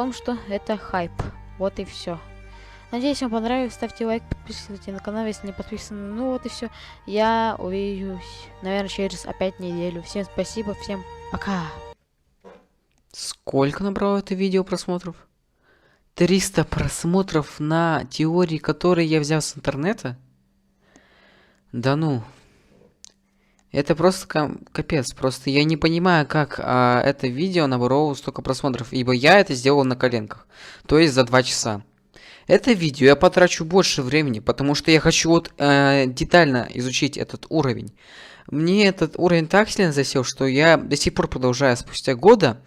том, что это хайп. Вот и все. Надеюсь, вам понравилось. Ставьте лайк, подписывайтесь на канал, если не подписаны. Ну вот и все. Я увижусь, наверное, через опять неделю. Всем спасибо, всем пока. Сколько набрало это видео просмотров? 300 просмотров на теории, которые я взял с интернета? Да ну. Это просто капец. Просто я не понимаю, как это видео набрало столько просмотров. Ибо я это сделал на коленках. То есть за 2 часа. Это видео я потрачу больше времени, потому что я хочу вот детально изучить этот уровень. Мне этот уровень так сильно засел, что я до сих пор продолжаю спустя года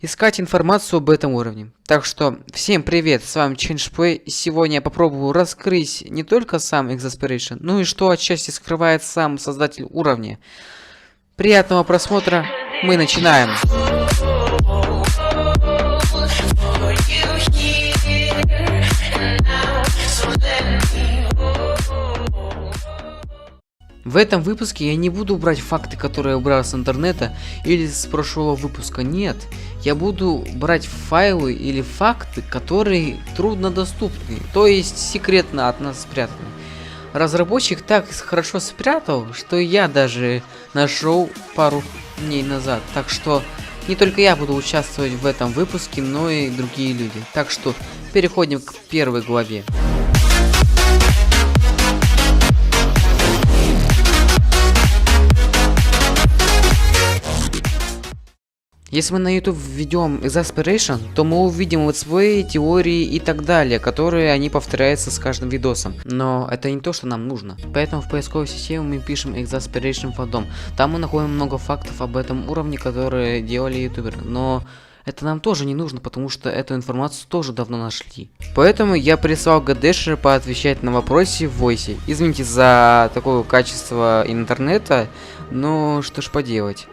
искать информацию об этом уровне. Так что всем привет, с вами ChangePlay, и сегодня я попробую раскрыть не только сам Exasperation, но и что отчасти скрывает сам создатель уровня. Приятного просмотра, мы начинаем! В этом выпуске я не буду брать факты, которые я убрал с интернета или с прошлого выпуска, нет. Я буду брать файлы или факты, которые труднодоступны, то есть секретно от нас спрятаны. Разработчик так хорошо спрятал, что я даже нашел пару дней назад. Так что не только я буду участвовать в этом выпуске, но и другие люди. Так что переходим к первой главе. Если мы на YouTube введем Exasperation, то мы увидим вот свои теории и так далее, которые они повторяются с каждым видосом. Но это не то, что нам нужно. Поэтому в поисковой системе мы пишем Exasperation Fandom. Там мы находим много фактов об этом уровне, которые делали ютуберы. Но это нам тоже не нужно, потому что эту информацию тоже давно нашли. Поэтому я прислал ГДшера поотвечать на вопросы в войсе. Извините за такое качество интернета, но что ж поделать.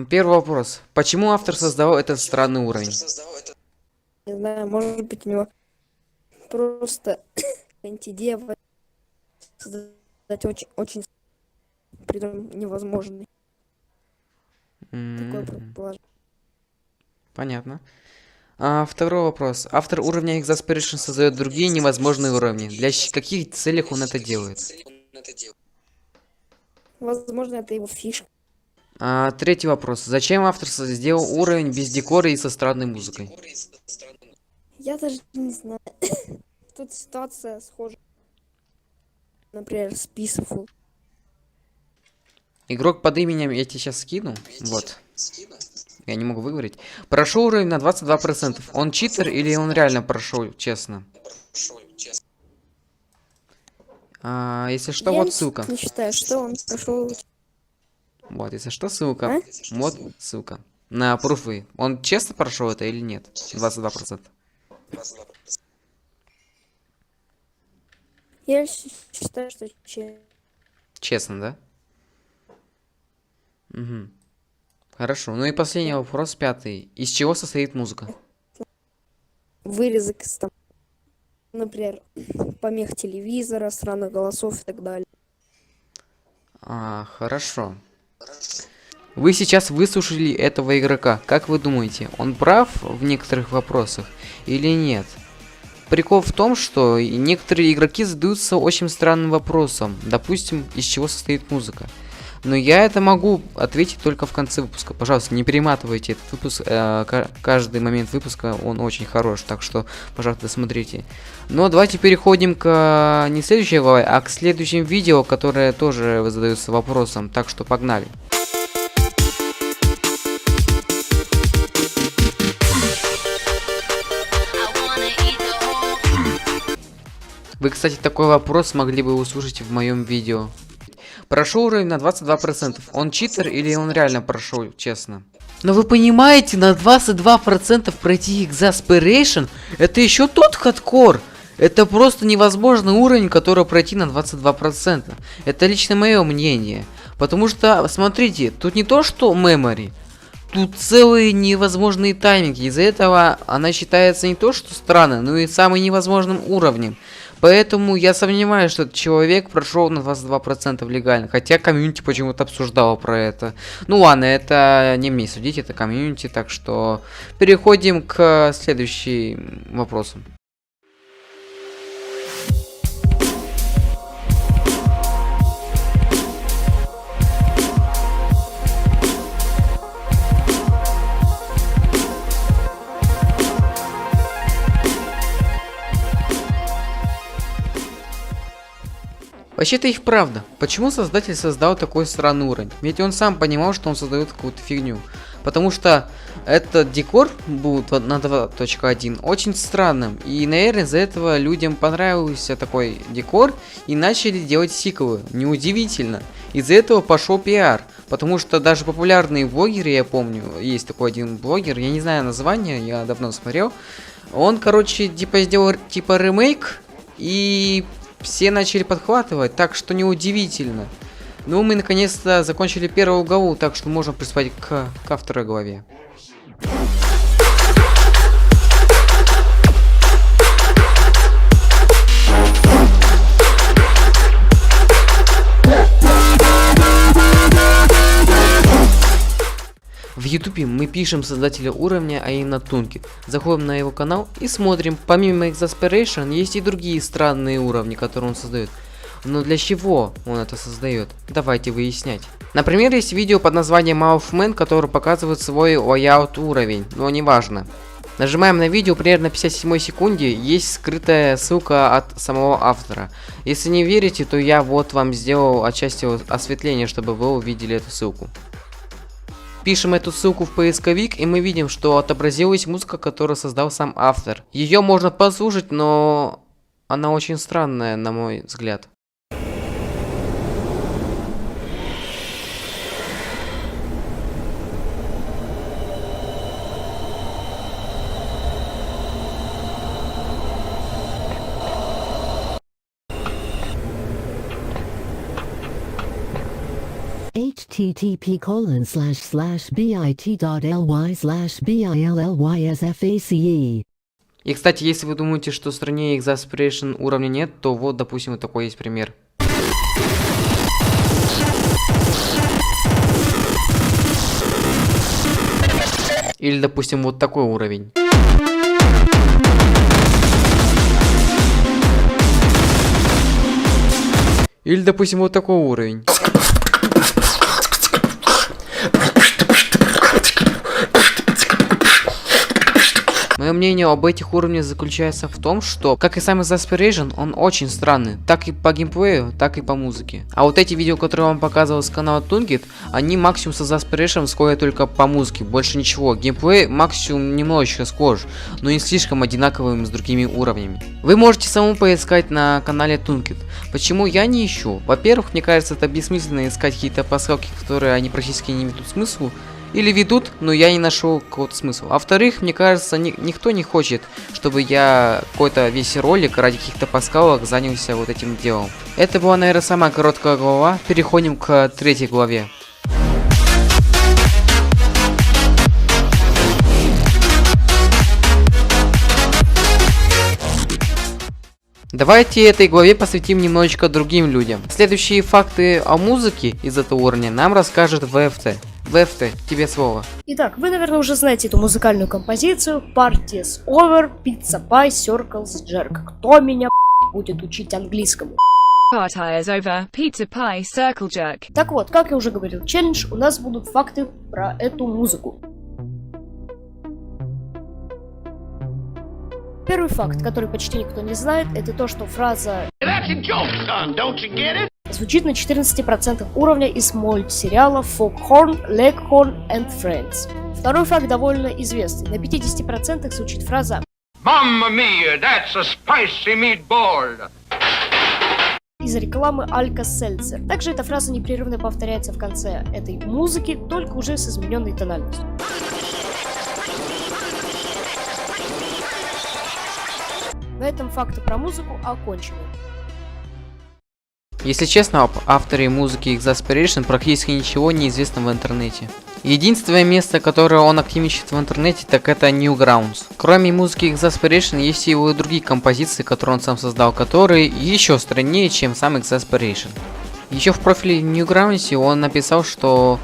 Первый вопрос. Почему автор создал этот странный уровень? Не знаю, может быть, у него просто идея создать очень прям невозможный. Такое предположение. Понятно. Второй вопрос. Автор уровня Exasperation создает другие невозможные уровни. Для каких целей он это делает? Возможно, это его фишка. Третий вопрос. Зачем автор сделал уровень без декора и со странной музыкой? Я даже не знаю. Тут ситуация схожа. Например, с Peaceful. Игрок под именем я тебе сейчас скину. Вот. Я не могу выговорить. Прошел уровень на 22%. Он читер или он реально прошел, честно? Если что, Я вот ссылка. не считаю, что он прошел. Вот, если что, ссылка. Вот ссылка. На пруфы. Он честно прошел это или нет? 22%. Я считаю, что Честно, да? Угу. Хорошо. Ну и последний вопрос, пятый. Из чего состоит музыка? вырезок из там, например, помех телевизора, странных голосов и так далее. Хорошо. Вы сейчас выслушали этого игрока. Как вы думаете, он прав в некоторых вопросах или нет? Прикол в том, что некоторые игроки задаются очень странным вопросом. Допустим, из чего состоит музыка. Но я это могу ответить только в конце выпуска. Пожалуйста, не перематывайте этот выпуск. Каждый момент выпуска, он очень хорош. Так что, пожалуйста, смотрите. Но давайте переходим к не следующей главе, а к следующим видео, которые тоже задаются вопросом. Так что погнали. Вы, кстати, такой вопрос могли бы услышать в моем видео. Прошел уровень на 22%. Он читер или он реально прошел, честно? Но вы понимаете, на 22% пройти Exasperation, это еще тот хардкор. Это просто невозможный уровень, который пройти на 22%. Это лично мое мнение. Потому что, смотрите, тут не то, что memory. Тут целые невозможные тайминги. Из-за этого она считается не то что странной, но и самым невозможным уровнем. Поэтому я сомневаюсь, что этот человек прошел на 22% легально. Хотя комьюнити почему-то обсуждало про это. Ну ладно, это не мне судить, это комьюнити. Так что переходим к следующим вопросам. Вообще-то их правда. Почему создатель создал такой странный уровень? Ведь он сам понимал, что он создает какую-то фигню. Потому что этот декор будет на 2.1 очень странным. И, наверное, из-за этого людям понравился такой декор и начали делать сиквелы. Неудивительно. Из-за этого пошел пиар. Потому что даже популярные блогеры, я помню, есть такой один блогер, я не знаю название, я давно смотрел. Он, короче, типа сделал типа ремейк и... все начали подхватывать, так что неудивительно. Ну, мы наконец-то закончили первую главу, так что можно приступать ко второй главе. В ютубе мы пишем создателя уровня, а именно Тункит. Заходим на его канал и смотрим. Помимо Exasperation есть и другие странные уровни, которые он создает. Но для чего он это создает? Давайте выяснять. Например, есть видео под названием Mouthman, который показывает свой layout уровень, но неважно. Нажимаем на видео, примерно на 57 секунде есть скрытая ссылка от самого автора. Если не верите, то я вот вам сделал отчасти осветление, чтобы вы увидели эту ссылку. Пишем эту ссылку в поисковик, и мы видим, что отобразилась музыка, которую создал сам автор. Ее можно послушать, но она очень странная, на мой взгляд. http://bit.ly/billysface. И, кстати, если вы думаете, что в стране Exasperation уровня нет, то вот, допустим, вот такой есть пример. Или, допустим, вот такой уровень. Или, допустим, вот такой уровень. Мое мнение об этих уровнях заключается в том, что, как и сам Exasperation, он очень странный, так и по геймплею, так и по музыке. А вот эти видео, которые я вам показывал с канала Tungit, они максимум с Exasperation сходят только по музыке, больше ничего. Геймплей максимум немножечко схож, но не слишком одинаковым с другими уровнями. Вы можете самому поискать на канале Tungit. Почему я не ищу? Во-первых, мне кажется, это бессмысленно искать какие-то пасхалки, которые они практически не ведут смыслу. Или ведут, но я не нашел какого-то смысла. А во-вторых, мне кажется, никто не хочет, чтобы я какой-то весь ролик ради каких-то пасхалок занялся вот этим делом. Это была, наверное, самая короткая глава. Переходим к третьей главе. Давайте этой главе посвятим немножечко другим людям. Следующие факты о музыке из этого уровня нам расскажет ВФТ. ВФТ, тебе слово. Итак, вы, наверное, уже знаете эту музыкальную композицию Party's Over, Pizza Pie, Circles, Jerk. Кто меня будет учить английскому? Party is over, pizza pie, circle jerk. Так вот, как я уже говорил, челлендж, у нас будут факты про эту музыку. Первый факт, который почти никто не знает, это то, что фраза звучит на 14% уровня из мультсериала Foghorn, Leghorn and Friends. Второй факт довольно известный. На 50% звучит фраза Mamma mia, that's a spicy meatball! из рекламы Alka-Seltzer. Также эта фраза непрерывно повторяется в конце этой музыки, только уже с измененной тональностью. На этом факты про музыку окончены. Если честно, об авторе музыки Exasperation практически ничего не известно в интернете. Единственное место, которое он активничает в интернете, так это Newgrounds. Кроме музыки Exasperation, есть и его другие композиции, которые он сам создал, которые еще страннее, чем сам Exasperation. Еще в профиле Newgrounds он написал, что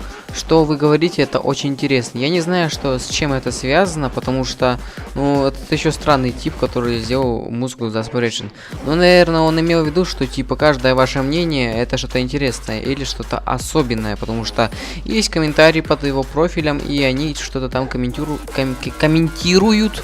вы говорите, это очень интересно. Я не знаю, с чем это связано, потому что, это еще странный тип, который сделал музыку Exasperation. Но, наверное, он имел в виду, что, типа, каждое ваше мнение это что-то интересное или что-то особенное, потому что есть комментарии под его профилем, и они что-то там комментируют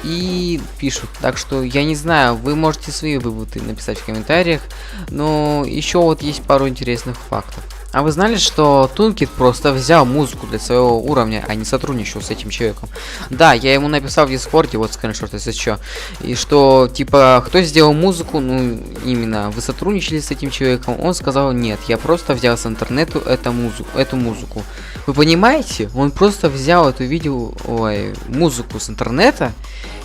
и пишут. Так что я не знаю, вы можете свои выводы написать в комментариях, но еще вот есть пару интересных фактов. А вы знали, что Тункит просто взял музыку для своего уровня, а не сотрудничал с этим человеком? Да, я ему написал в Дискорде, вот скриншот, если что. И что, типа, кто сделал музыку, именно, вы сотрудничали с этим человеком? Он сказал, нет, я просто взял с интернета эту музыку. Вы понимаете? Он просто взял эту музыку с интернета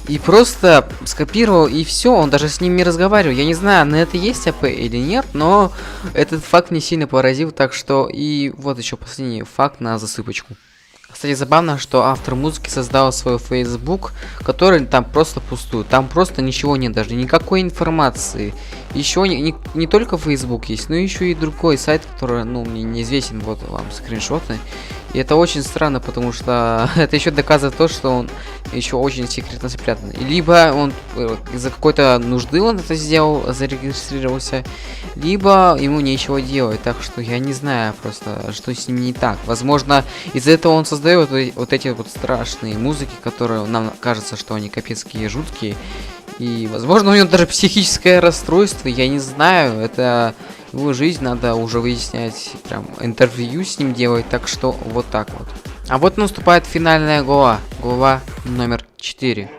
и просто скопировал, и все, он даже с ним не разговаривал. Я не знаю, на это есть АП или нет, но этот факт не сильно поразил, так что и вот еще последний факт на засыпочку. Кстати, забавно, что автор музыки создал свой Facebook, который там просто пустует. Там просто ничего нет, даже никакой информации. Еще не только Facebook есть, но еще и другой сайт, который, мне неизвестен. Вот вам скриншоты. И это очень странно, потому что это еще доказывает то, что он еще очень секретно спрятан. Либо он из-за какой-то нужды он это сделал, зарегистрировался, либо ему нечего делать. Так что я не знаю просто, что с ним не так. Возможно, из-за этого он создает вот эти вот страшные музыки, которые нам кажется, что они капец какие жуткие. И, возможно, у него даже психическое расстройство, я не знаю, это его жизнь, надо уже выяснять, прям интервью с ним делать, так что вот так вот. А вот наступает финальная глава номер 4.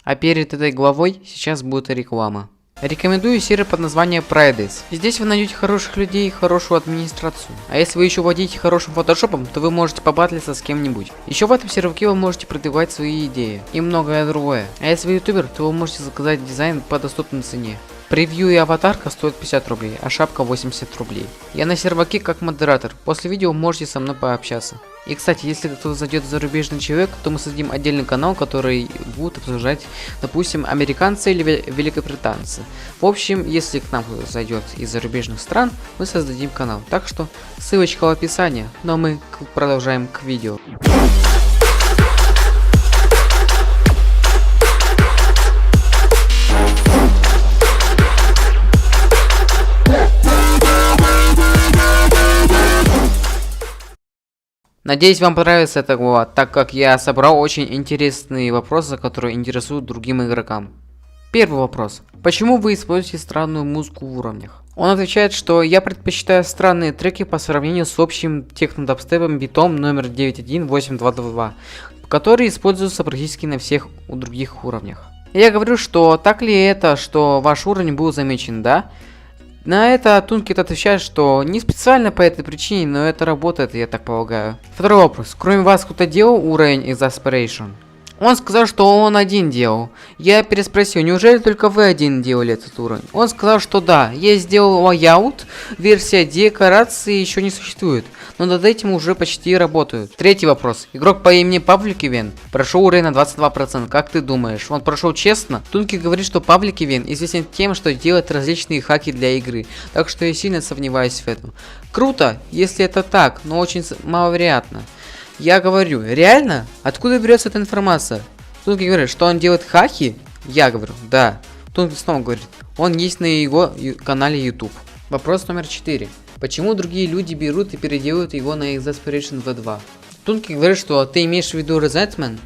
А перед этой главой сейчас будет реклама. Рекомендую сервер под названием Prideis. Здесь вы найдете хороших людей и хорошую администрацию. А если вы еще владеете хорошим фотошопом, то вы можете побатлиться с кем-нибудь. Еще в этом серверке вы можете продвигать свои идеи и многое другое. А если вы ютубер, то вы можете заказать дизайн по доступной цене. Превью и аватарка стоят 50 рублей, а шапка 80 рублей. Я на серваке как модератор. После видео можете со мной пообщаться. И, кстати, если кто-то зайдет зарубежный человек, то мы создадим отдельный канал, который будет обсуждать, допустим, американцы или великобританцы. В общем, если к нам кто-то зайдет из зарубежных стран, мы создадим канал. Так что ссылочка в описании. Но мы продолжаем к видео. Надеюсь, вам понравится эта глава, так как я собрал очень интересные вопросы, которые интересуют другим игрокам. Первый вопрос. Почему вы используете странную музыку в уровнях? Он отвечает, что я предпочитаю странные треки по сравнению с общим техно-дабстепом битом номер 91822, который используется практически на всех других уровнях. Я говорю, что так ли это, что ваш уровень был замечен, да? На это Тункит отвечает, что не специально по этой причине, но это работает, я так полагаю. Второй вопрос. Кроме вас кто-то делал уровень Exasperation? Он сказал, что он один делал. Я переспросил, неужели только вы один делали этот уровень? Он сказал, что да, я сделал layout, версия декорации еще не существует, но над этим уже почти работают. Третий вопрос. Игрок по имени Павлик Ивен прошел уровень на 22%. Как ты думаешь, он прошел честно? Тункит говорит, что Павлик Ивен известен тем, что делает различные хаки для игры, так что я сильно сомневаюсь в этом. Круто, если это так, но очень маловероятно. Я говорю, реально? Откуда берется эта информация? Тункит говорит, что он делает хаки? Я говорю, да. Тункит снова говорит, он есть на его канале YouTube. Вопрос номер 4. Почему другие люди берут и переделывают его на Exasperation V2? Тункит говорит, что ты имеешь в виду Resentment?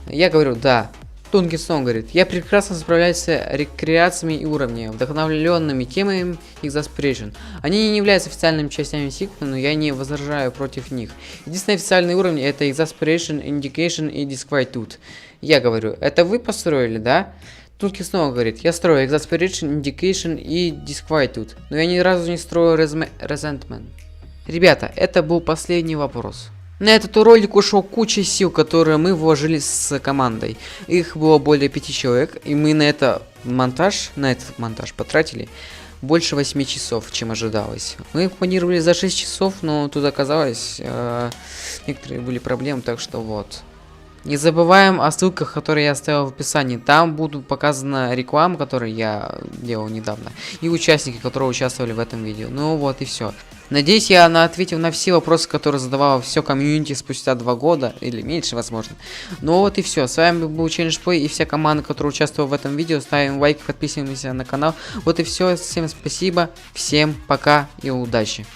Я говорю, да. Тункит снова говорит, я прекрасно справляюсь с рекреациями и уровнями, вдохновленными темами Exasperation. Они не являются официальными частями сиквела, но я не возражаю против них. Единственный официальный уровень это Exasperation, Indication и Disquietude. Я говорю, это вы построили, да? Тункит снова говорит, я строю Exasperation, Indication и Disquietude, но я ни разу не строю Resentment. Ребята, это был последний вопрос. На этот ролик ушел куча сил, которые мы вложили с командой. Их было более 5 человек, и мы на этот монтаж потратили больше 8 часов, чем ожидалось. Мы планировали за 6 часов, но тут оказалось, некоторые были проблемы, так что вот. Не забываем о ссылках, которые я оставил в описании. Там будут показана реклама, которую я делал недавно, и участники, которые участвовали в этом видео. Ну вот и все. Надеюсь, я ответил на все вопросы, которые задавало все комьюнити спустя 2 года, или меньше, возможно. Ну вот и все. С вами был Challenge Play и вся команда, которая участвовала в этом видео. Ставим лайк, подписываемся на канал. Вот и все. Всем спасибо, всем пока и удачи.